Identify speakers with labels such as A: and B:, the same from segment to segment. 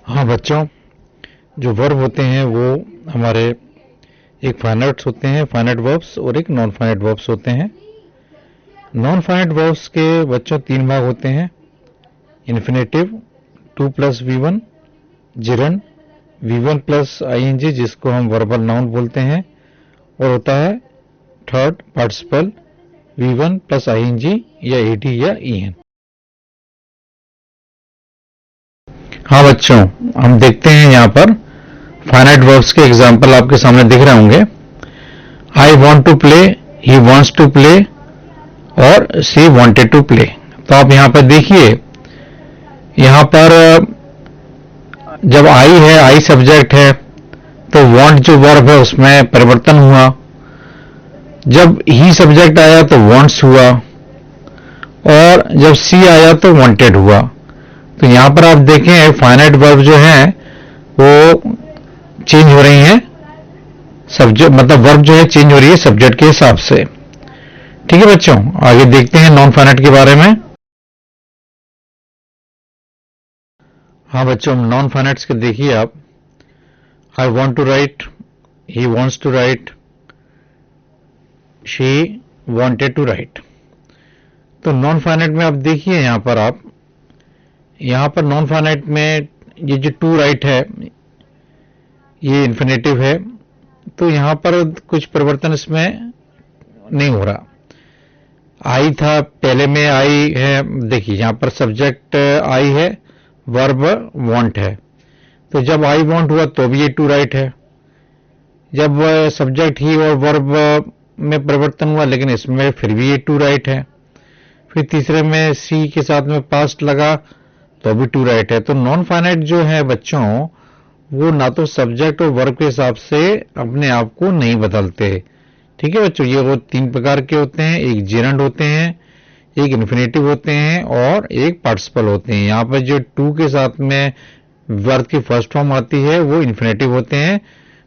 A: हाँ बच्चों, जो वर्ब होते हैं वो हमारे एक फाइनाइट्स होते हैं, फाइनाइट वर्ब्स, और एक नॉन फाइनाइट वर्ब्स होते हैं। नॉन फाइनाइट वर्ब्स के बच्चों तीन भाग होते हैं: infinitive, to plus V one, gerund, V one plus I N G जिसको हम वर्बल नाउन बोलते हैं, और होता है third participle V one plus I N G या ए डी या ई एन। हाँ बच्चों, हम देखते हैं यहाँ पर फाइनाइट वर्ब्स के एग्जाम्पल आपके सामने दिख रहे होंगे। I want to play, he wants to play, और शी वॉन्टेड टू प्ले। तो आप यहाँ पर देखिए, यहाँ पर जब आई है, आई सब्जेक्ट है, तो वॉन्ट जो वर्ब है उसमें परिवर्तन हुआ। जब ही सब्जेक्ट आया तो वॉन्ट्स हुआ, और जब सी आया तो वॉन्टेड हुआ। तो यहाँ पर आप देखें फाइनाइट वर्ब जो है वो चेंज हो रही हैं, सब्जेक्ट मतलब वर्ब जो है चेंज हो रही है सब्जेक्ट के हिसाब से। ठीक है बच्चों, आगे देखते हैं नॉन फाइनाइट के बारे में। हाँ बच्चों, नॉन फाइनाइट्स के देखिए आप। I want to write, he wants to write, she wanted to write. तो नॉन फाइनाइट में आप देखिए, यहाँ पर नॉन फाइनाइट में ये जो टू राइट है ये इन्फिनेटिव है, तो यहाँ पर कुछ परिवर्तन इसमें नहीं हो रहा। आई था, पहले में आई है, देखिए यहाँ पर सब्जेक्ट आई है, वर्ब वांट है, तो जब आई वांट हुआ तो भी ये टू राइट है। जब सब्जेक्ट ही और वर्ब में परिवर्तन हुआ लेकिन इसमें फिर भी ये टू राइट है। फिर तीसरे में सी के साथ में पास्ट लगा तो भी टू राइट है। तो नॉन फाइनाइट जो है बच्चों, वो ना तो सब्जेक्ट और वर्ब के हिसाब से अपने आप को नहीं बदलते। ठीक है बच्चों, ये वो तीन प्रकार के होते हैं, एक जेरंड होते हैं, एक इन्फिनेटिव होते हैं, और एक पार्टिसिपल होते हैं। यहाँ पर जो टू के साथ में वर्ब की फर्स्ट फॉर्म आती है वो इन्फिनेटिव होते हैं।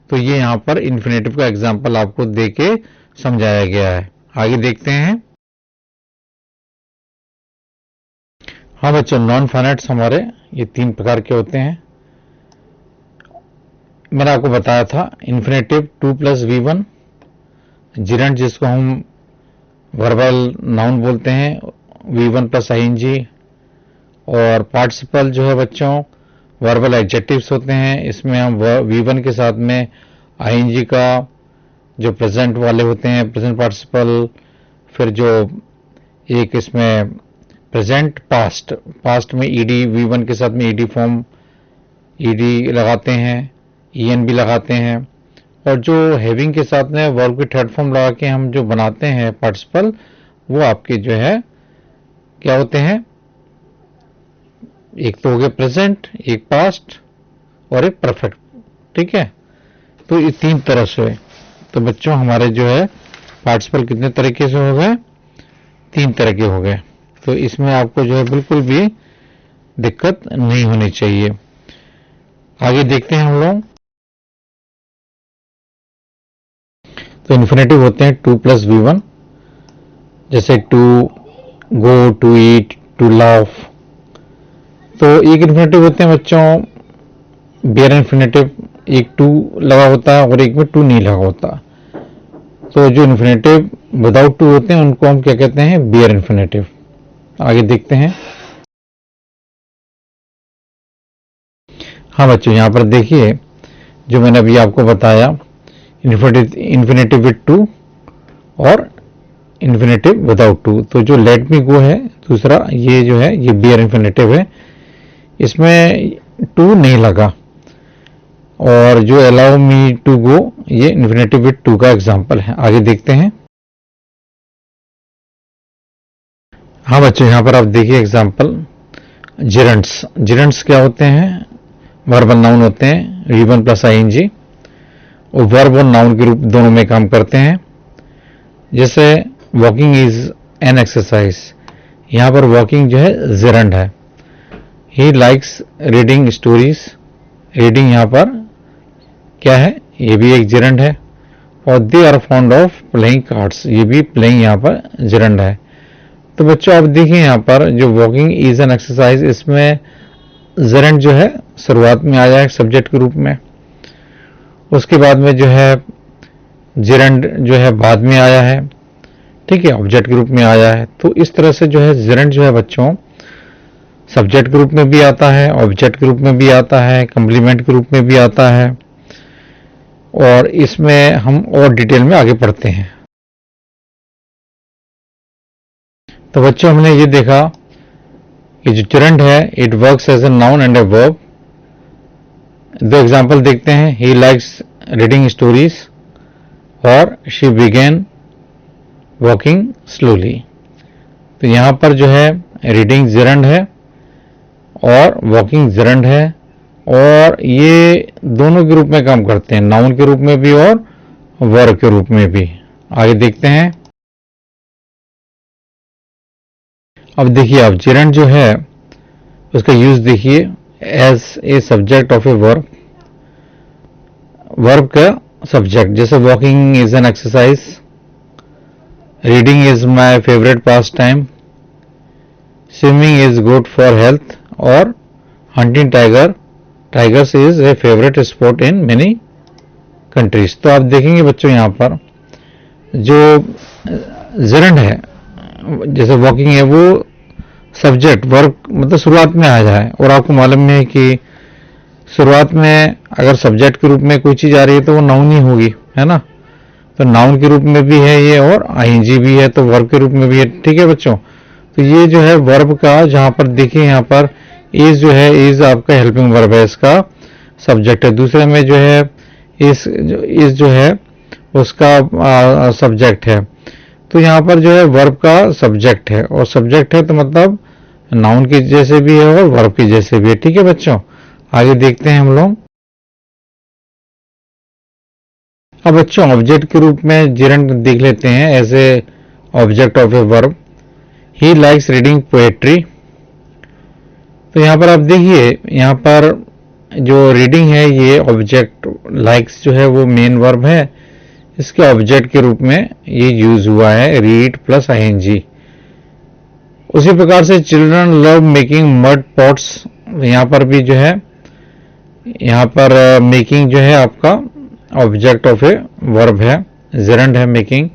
A: तो ये यहाँ पर इन्फिनेटिव का एग्जाम्पल आपको देके समझाया गया है। आगे देखते हैं। हाँ बच्चों, नॉन फाइनाइट्स हमारे ये तीन प्रकार के होते हैं। मैंने आपको बताया था infinitive to plus V one, gerund जिसको हम वर्बल नाउन बोलते हैं, V one plus I N G, और पार्टिसिपल जो है बच्चों वर्बल एडजेक्टिव्स होते हैं। इसमें हम वी वन के साथ में आई एन जी का जो प्रेजेंट वाले होते हैं प्रेजेंट पार्टिसिपल, फिर जो एक इसमें प्रेजेंट पास्ट में ईडी, वी वन के साथ में ईडी फॉर्म ईडी लगाते हैं, ईएन भी लगाते हैं, और जो हैविंग के साथ में वर्ब की थर्ड फॉर्म लगा के हम जो बनाते हैं पार्टिसिपल, वो आपके जो है क्या होते हैं, एक तो हो गया प्रेजेंट, एक पास्ट और एक परफेक्ट। ठीक है, तो ये तीन तरह से। तो बच्चों हमारे जो है पार्टिसिपल कितने तरीके से हो गए, तीन तरह के हो गए। तो इसमें आपको जो है बिल्कुल भी दिक्कत नहीं होनी चाहिए। आगे देखते हैं हम लोग। तो इन्फिनेटिव होते हैं टू प्लस वी वन, जैसे to go, to eat, to laugh. तो एक इन्फिनेटिव होते हैं बच्चों बेयर इन्फिनेटिव, एक टू लगा होता है और एक में टू नहीं लगा होता। तो जो इन्फिनेटिव विदाउट टू होते हैं उनको हम क्या कहते हैं, बेयर इन्फिनेटिव। आगे देखते हैं। हाँ बच्चों, यहाँ पर देखिए जो मैंने अभी आपको बताया, इन्फिनेटिव विद टू और इन्फिनेटिव विदाउट टू। तो जो लेट मी गो है दूसरा, ये जो है ये बेयर इन्फिनेटिव है, इसमें टू नहीं लगा। और जो अलाउ मी टू गो, ये इन्फिनेटिव विद टू का एग्जांपल है। आगे देखते हैं। हाँ बच्चों, यहाँ पर आप देखिए एग्जाम्पल जिरेंट्स। जिरेंट्स क्या होते हैं? वर्बल नाउन होते हैं, वी1 प्लस आईएनजी, और वर्ब और नाउन के रूप दोनों में काम करते हैं। जैसे वॉकिंग इज एन एक्सरसाइज, यहाँ पर वॉकिंग जो है जिरेंट है। ही लाइक्स रीडिंग स्टोरीज, रीडिंग यहाँ पर क्या है? ये भी एक जिरेंट है। और they are fond of playing cards, ये भी प्लेइंग यहाँ पर जिरेंट है। तो बच्चों आप देखिए यहाँ पर जो वॉकिंग इज एन एक्सरसाइज, इसमें जिरेंट जो है शुरुआत में आया है सब्जेक्ट के रूप में, उसके बाद में जो है जिरेंट जो है बाद में आया है, ठीक है, ऑब्जेक्ट के रूप में आया है। तो इस तरह से जो है जिरेंट जो है बच्चों सब्जेक्ट के रूप में भी आता है, ऑब्जेक्ट के रूप में भी आता है, कंप्लीमेंट के रूप में भी आता है, और इसमें हम और डिटेल में आगे पढ़ते हैं। तो बच्चों हमने ये देखा कि जो जिरेंट है it works as a noun and a verb. दो एग्जांपल देखते हैं, ही लाइक्स रीडिंग स्टोरीज और शी बिगेन वॉकिंग स्लोली। तो यहाँ पर जो है रीडिंग जिरेंट है और वॉकिंग जिरेंट है, और ये दोनों के रूप में काम करते हैं, नाउन के रूप में भी और वर्ब के रूप में भी। आगे देखते हैं। अब देखिए आप जिरेंट जो है उसका यूज देखिए as a subject of a verb, verb का सब्जेक्ट। जैसे walking is an exercise, reading is my favourite pastime, swimming is good for health, और hunting tigers is a favourite sport in many countries. तो आप देखेंगे बच्चों यहाँ पर जो जिरेंट है, जैसे वॉकिंग है, वो सब्जेक्ट वर्ब मतलब शुरुआत में आ जाए, और आपको मालूम है कि शुरुआत में अगर सब्जेक्ट के रूप में कोई चीज आ रही है तो वो नाउन ही होगी, है ना। तो नाउन के रूप में भी है ये, और आईएनजी भी है, तो वर्ब के रूप में भी है, ठीक है बच्चों। तो ये जो है वर्ब का, जहां पर देखिए यहाँ पर इज जो है, इज आपका हेल्पिंग वर्ब है, इसका सब्जेक्ट है। दूसरे में जो है इज जो है उसका सब्जेक्ट है। तो यहाँ पर जो है वर्ब का सब्जेक्ट है, और सब्जेक्ट है तो मतलब नाउन के जैसे भी है और वर्ब के जैसे भी है, ठीक है बच्चों। आगे देखते हैं हम लोग। अब बच्चों ऑब्जेक्ट के रूप में जिरेंट देख लेते हैं as a object of a verb. He likes reading poetry. तो यहाँ पर आप देखिए, यहाँ पर जो रीडिंग है ये ऑब्जेक्ट, लाइक्स जो है वो मेन वर्ब है, इसके ऑब्जेक्ट के रूप में ये यूज हुआ है, रीड प्लस आईएनजी। उसी प्रकार से children love making mud pots, यहाँ पर भी जो है, यहाँ पर मेकिंग जो है आपका ऑब्जेक्ट ऑफ ए वर्ब है, जिरेंट है मेकिंग।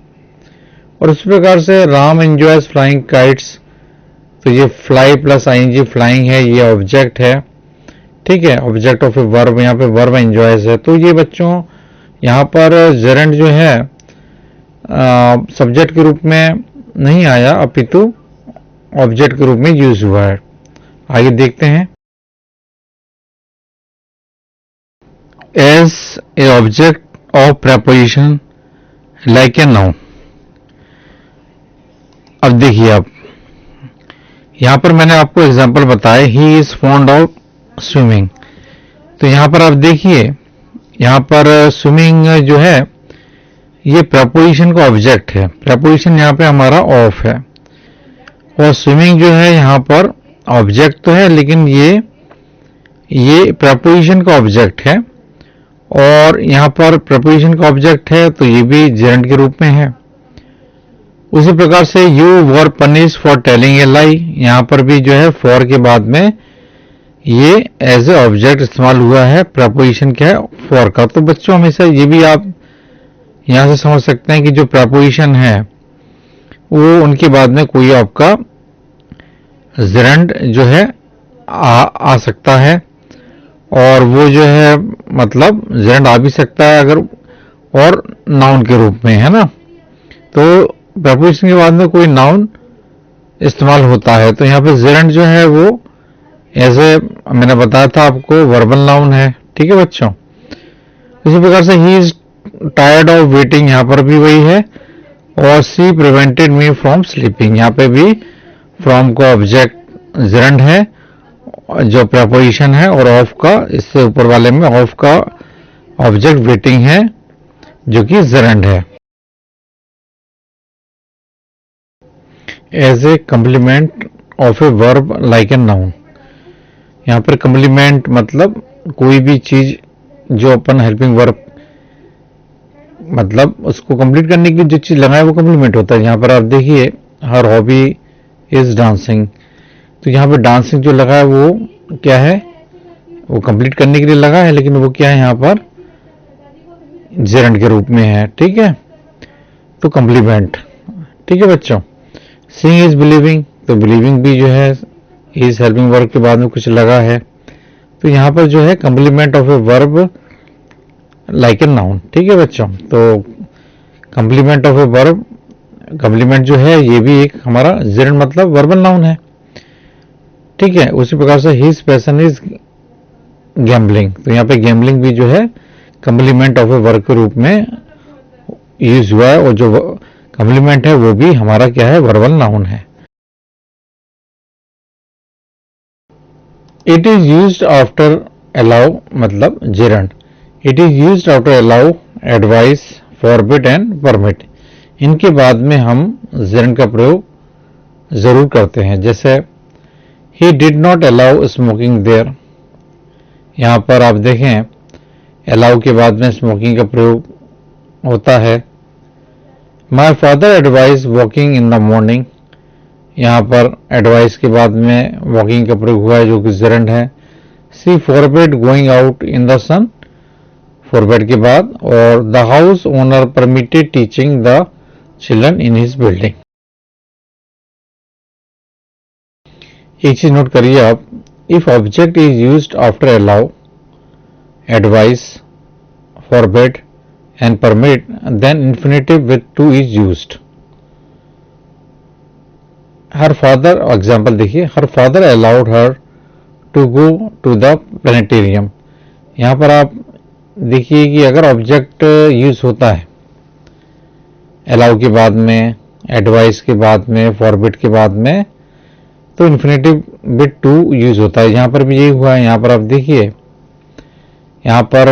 A: और उसी प्रकार से राम एंजॉयज फ्लाइंग काइट्स, तो ये फ्लाई प्लस आईएनजी फ्लाइंग है, ये ऑब्जेक्ट है, ठीक है, ऑब्जेक्ट ऑफ ए वर्ब, यहाँ पे वर्ब एंजॉयज है। तो ये बच्चों यहाँ पर जिरेंट जो है सब्जेक्ट के रूप में नहीं आया, अपितु ऑब्जेक्ट के रूप में यूज हुआ है। आगे देखते हैं। As a object of preposition like a noun. अब देखिए आप, यहां पर मैंने आपको एग्जांपल बताया, he is fond of swimming. तो यहां पर आप देखिए, यहां पर स्विमिंग जो है ये प्रेपोजिशन का ऑब्जेक्ट है। प्रेपोजिशन यहां पे हमारा ऑफ है, और स्विमिंग जो है यहां पर ऑब्जेक्ट तो है, लेकिन ये प्रेपोजिशन का ऑब्जेक्ट है, और यहां पर प्रेपोजिशन का ऑब्जेक्ट है तो ये भी जिरेंट के रूप में है। उसी प्रकार से you were punish for telling a lie, यहां पर भी जो है फॉर के बाद में ये एज ए ऑब्जेक्ट इस्तेमाल हुआ है, प्रेपोजिशन क्या है, फॉर का। तो बच्चों हमेशा ये भी आप यहां से समझ सकते हैं कि जो प्रेपोजिशन है वो उनके बाद में कोई आपका जिरेंट जो है आ सकता है, और वो जो है मतलब जिरेंट आ भी सकता है अगर, और नाउन के रूप में, है ना। तो प्रेपोजिशन के बाद में कोई नाउन इस्तेमाल होता है, तो यहाँ पे जिरेंट जो है वो ऐसे मैंने बताया था आपको वर्बल नाउन है, ठीक है बच्चों। इसी प्रकार से he is tired of waiting, यहाँ पर भी वही है, और सी प्रिवेंटेड मी फ्रॉम स्लीपिंग, यहाँ पे भी फ्रॉम का ऑब्जेक्ट जेरंड है जो प्रपोजिशन है, और ऑफ का, इससे ऊपर वाले में ऑफ का ऑब्जेक्ट वेटिंग है जो कि जेरंड है। As a complement of a verb like a noun. यहाँ पर कंप्लीमेंट मतलब कोई भी चीज जो अपन हेल्पिंग वर्ब मतलब उसको कंप्लीट करने की जो चीज लगाए वो कंप्लीमेंट होता है। यहाँ पर आप देखिए हर हॉबी इज डांसिंग, तो यहाँ पर डांसिंग जो लगा है वो क्या है, वो कंप्लीट करने के लिए लगा है, लेकिन वो क्या है यहाँ पर जेरंड के रूप में है। ठीक है, तो कंप्लीमेंट। ठीक है बच्चों, सीइंग इज बिलीविंग, तो बिलीविंग भी जो है इज हेल्पिंग वर्ब के बाद में कुछ लगा है, तो यहाँ पर जो है complement of a verb like a noun. ठीक है बच्चों, तो complement of a verb, complement जो है ये भी एक हमारा जेरंड मतलब वर्बल नाउन है। ठीक है, उसी प्रकार से हिज पैशन इज गैम्बलिंग, तो यहाँ पे गैम्बलिंग भी जो है कंप्लीमेंट ऑफ ए वर्ब के रूप में यूज हुआ है, और जो कंप्लीमेंट है वो भी हमारा क्या है, वर्बल नाउन है। It is used after allow मतलब gerund. It is used after allow, advice, forbid and permit. इनके बाद में हम जेरंड का प्रयोग जरूर करते हैं। जैसे he did not allow smoking there, यहाँ पर आप देखें अलाउ के बाद में स्मोकिंग का प्रयोग होता है। My father advice walking in the morning, यहाँ पर एडवाइस के बाद में वॉकिंग का प्रयोग हुआ है जो कि जेरंड है। She forbid going out in the sun, forbid के बाद, और the house owner permitted teaching the children in his building. एक चीज नोट करिए आप, if object is used after allow, advice, forbid and permit, then infinitive with to is used. Her father, example देखिए, her father allowed her to go to the planetarium. यहाँ पर आप देखिए कि अगर ऑब्जेक्ट यूज होता है अलाउ के बाद में, एडवाइस के बाद में, फॉरबिड के बाद में, तो इन्फिनेटिव विद टू यूज होता है। यहाँ पर भी यही हुआ है। यहाँ पर आप देखिए, यहाँ पर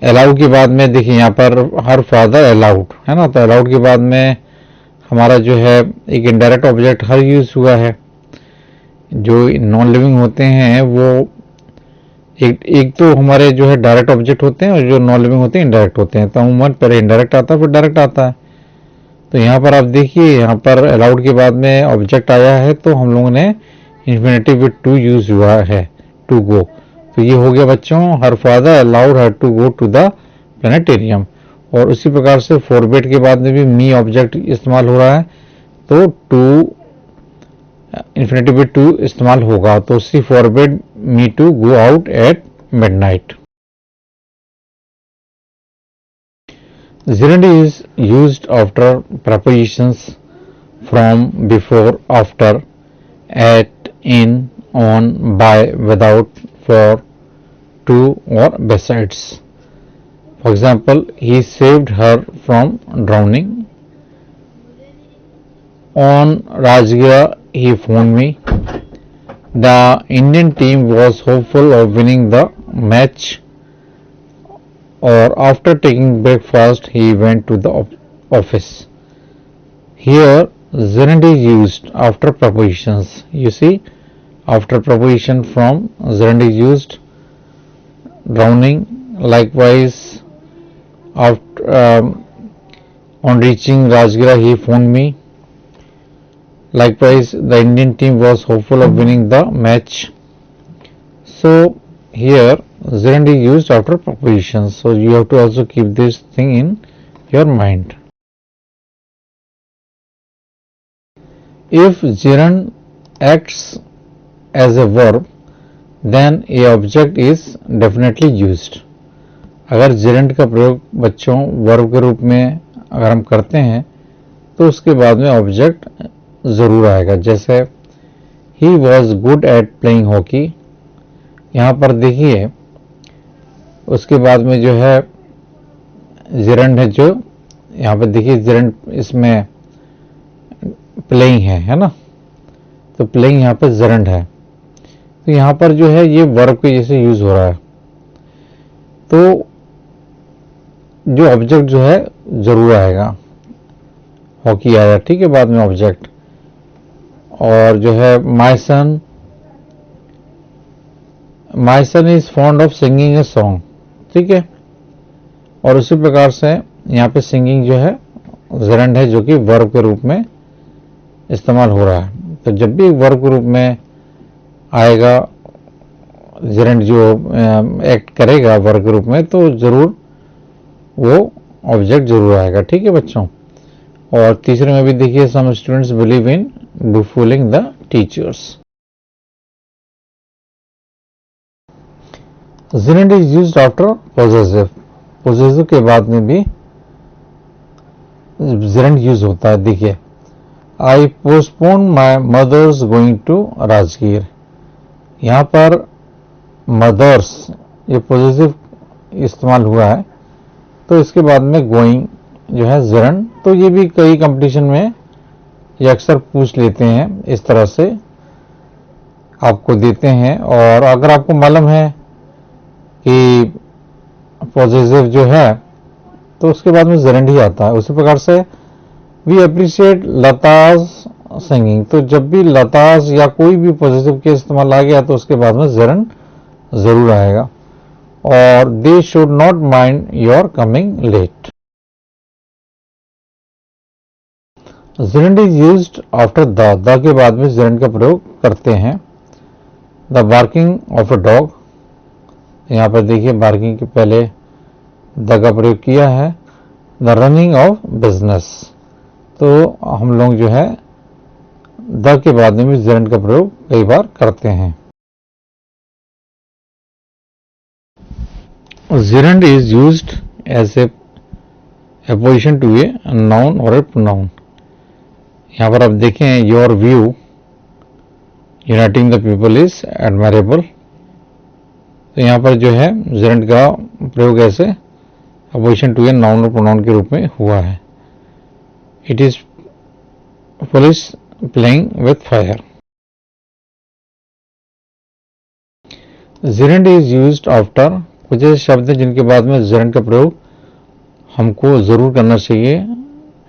A: अलाउ के बाद में देखिए, यहाँ पर हर फादर अलाउड है ना, तो अलाउड के बाद में हमारा जो है एक इनडायरेक्ट ऑब्जेक्ट हर यूज हुआ है। जो नॉन लिविंग होते हैं वो एक तो हमारे जो है डायरेक्ट ऑब्जेक्ट होते हैं, और जो नॉन लिविंग होते हैं इनडायरेक्ट होते हैं। तो अमूमन पहले इनडायरेक्ट आता है फिर डायरेक्ट आता है। तो यहाँ पर आप देखिए, यहाँ पर अलाउड के बाद में ऑब्जेक्ट आया है, तो हम लोगों ने इन्फिनेटिव विद टू यूज हुआ है, टू गो। तो ये हो गया बच्चों, her father allowed her to go to the planetarium. और उसी प्रकार से फॉरबिड के बाद में भी मी ऑब्जेक्ट इस्तेमाल हो रहा है, तो टू इन्फिनेटिव विद टू इस्तेमाल होगा। तो she forbid me to go out at midnight. Gerund is used after prepositions from, before, after, at, in, on, by, without, for, to, or besides. For example, he saved her from drowning. On Rajgira, he phoned me. The Indian team was hopeful of winning the match. Or after taking breakfast, he went to the office. Here, gerund is used after prepositions. You see, after preposition from, gerund is used. Drowning, likewise, after on reaching Rajgira, he phoned me. Likewise, the Indian team was hopeful of winning the match. So here gerund is used after prepositions, so you have to also keep this thing in your mind. If gerund acts as a verb, then a object is definitely used. अगर gerund का प्रयोग बच्चों verb के रूप में अगर हम करते हैं तो उसके बाद में ऑब्जेक्ट जरूर आएगा। जैसे he was good at playing hockey, यहाँ पर देखिए उसके बाद में जो है gerund है, जो यहाँ पर देखिए gerund इसमें प्लेइंग है ना, तो प्लेइंग यहाँ पे जरंड है, तो यहाँ पर जो है ये वर्ब के जैसे यूज हो रहा है, तो जो ऑब्जेक्ट जो है जरूर आएगा, हॉकी आया, ठीक है, बाद में ऑब्जेक्ट। और जो है my son is fond of singing a song, ठीक है। और उसी प्रकार से यहाँ पे सिंगिंग जो है जरंड है, जो कि वर्ब के रूप में इस्तेमाल हो रहा है। तो जब भी वर्ब के रूप में आएगा जरंड, जो एक्ट करेगा वर्ब के रूप में, तो जरूर वो ऑब्जेक्ट जरूर आएगा, ठीक है बच्चों। और तीसरे में भी देखिए, some students believe in befooling the teachers. Gerund is used after possessive, possessive के बाद में भी gerund यूज होता है। देखिए, I postponed my mother's going to Rajgir, यहाँ पर मदर्स ये पोजेसिव इस्तेमाल हुआ है, तो इसके बाद में गोइंग जो है gerund, तो ये भी कई कंपटीशन में ये अक्सर पूछ लेते हैं, इस तरह से आपको देते हैं। और अगर आपको मालूम है कि पॉजिटिव जो है, तो उसके बाद में gerund ही आता है। उसी प्रकार से वी अप्रिशिएट लताज सिंगिंग, तो जब भी लताज या कोई भी पॉजिटिव के इस्तेमाल आ गया, तो उसके बाद में gerund जरूर आएगा। और they should not mind your coming late. gerund is used after the के बाद में gerund का प्रयोग करते हैं। The barking of a dog, यहाँ पर देखिए बार्किंग के पहले द का प्रयोग किया है। द रनिंग ऑफ बिजनेस, तो हम लोग जो है द के बाद में भी gerund का प्रयोग कई बार करते हैं। gerund is used as a apposition to a noun और ए प्रोनाउन। यहाँ पर आप देखें, your view uniting the people is admirable, तो यहाँ पर जो है gerund का प्रयोग ऐसे अपोजिशन टू ए नाउन और प्रोनाउन के रूप में हुआ है। It is police playing with fire. gerund is used after, कुछ ऐसे शब्द हैं जिनके बाद में gerund का प्रयोग हमको जरूर करना चाहिए।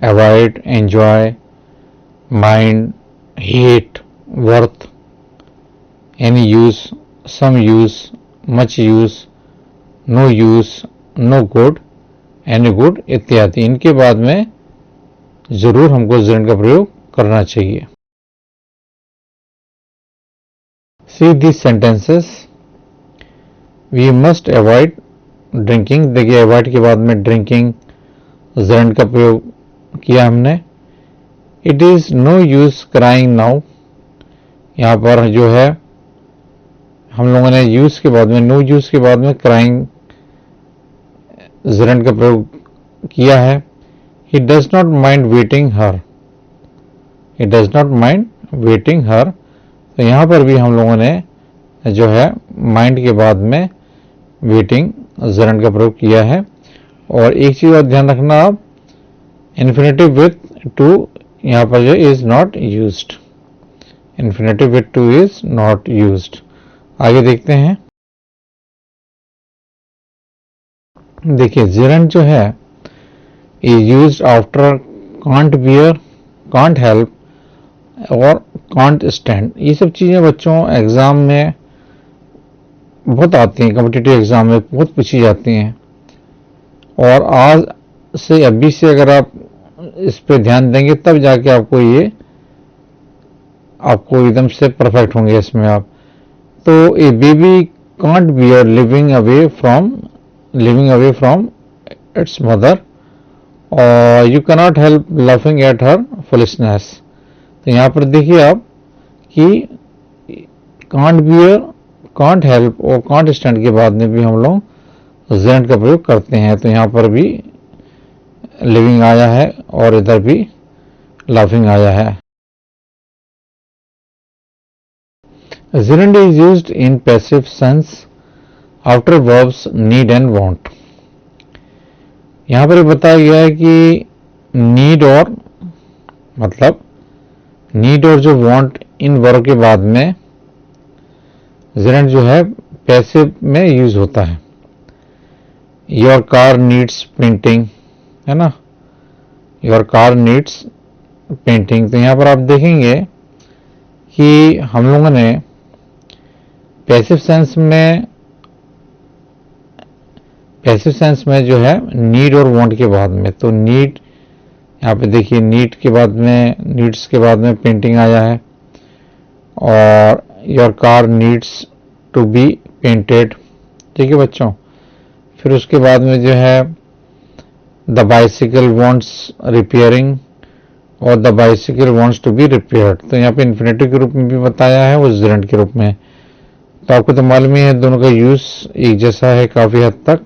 A: Avoid, enjoy, mind, hate, worth, any use, some use, much use, no use, no good, any good इत्यादि, इनके बाद में जरूर हमको gerund का प्रयोग करना चाहिए। See this sentences, we must avoid drinking, देखिए अवॉइड के बाद में ड्रिंकिंग gerund का प्रयोग किया हमने। It is no use crying now, यहाँ पर जो है हम लोगों ने यूज के बाद में, नो यूज के बाद में क्राइंग gerund का प्रयोग किया है। He does not mind waiting her, he does not mind waiting her, तो यहाँ पर भी हम लोगों ने जो है माइंड के बाद में वेटिंग gerund का प्रयोग किया है। और एक चीज और ध्यान रखना आप, इन्फिनेटिव विथ टू यहाँ पर जो is not used, infinitive with to is not used. आगे देखते हैं, देखिए gerund जो है is used after can't bear, can't help और कांट स्टैंड। ये सब चीजें बच्चों एग्जाम में बहुत आती हैं, कॉम्पिटिटिव एग्जाम में बहुत पूछी जाती हैं। और आज से अभी से अगर आप इस पे ध्यान देंगे, तब जाके आपको ये आपको एकदम से परफेक्ट होंगे इसमें आप। तो a baby can't bear living away from its mother, और you cannot help laughing at her foolishness. तो यहाँ पर देखिए आप कि कांट बियर, कांट हेल्प और कांट स्टैंड के बाद में भी हम लोग gerund का प्रयोग करते हैं। तो यहाँ पर भी लिविंग आया है और इधर भी लाफिंग आया है। gerund is used in passive sense after verbs need and want. यहाँ पर बताया गया है कि नीड और मतलब नीड और जो वांट इन वर्ब के बाद में जेरेंट जो है पैसिव में यूज होता है। योर कार नीड्स पेंटिंग, है ना, योर कार नीड्स पेंटिंग। तो यहां पर आप देखेंगे कि हम लोगों ने पैसिव सेंस में जो है नीड और वांट के बाद में, तो नीड यहाँ पे देखिए नीड के बाद में, नीड्स के बाद में पेंटिंग आया है, और your car needs to be painted. ठीक है बच्चों, फिर उसके बाद में जो है द बाइसिकल वांट्स रिपेयरिंग और the bicycle wants to be repaired. तो यहाँ पे इन्फिनेटिव के रूप में भी बताया है और जेरेंट के रूप में। तो आपको तो मालूम ही है दोनों का यूज एक जैसा है काफी हद तक।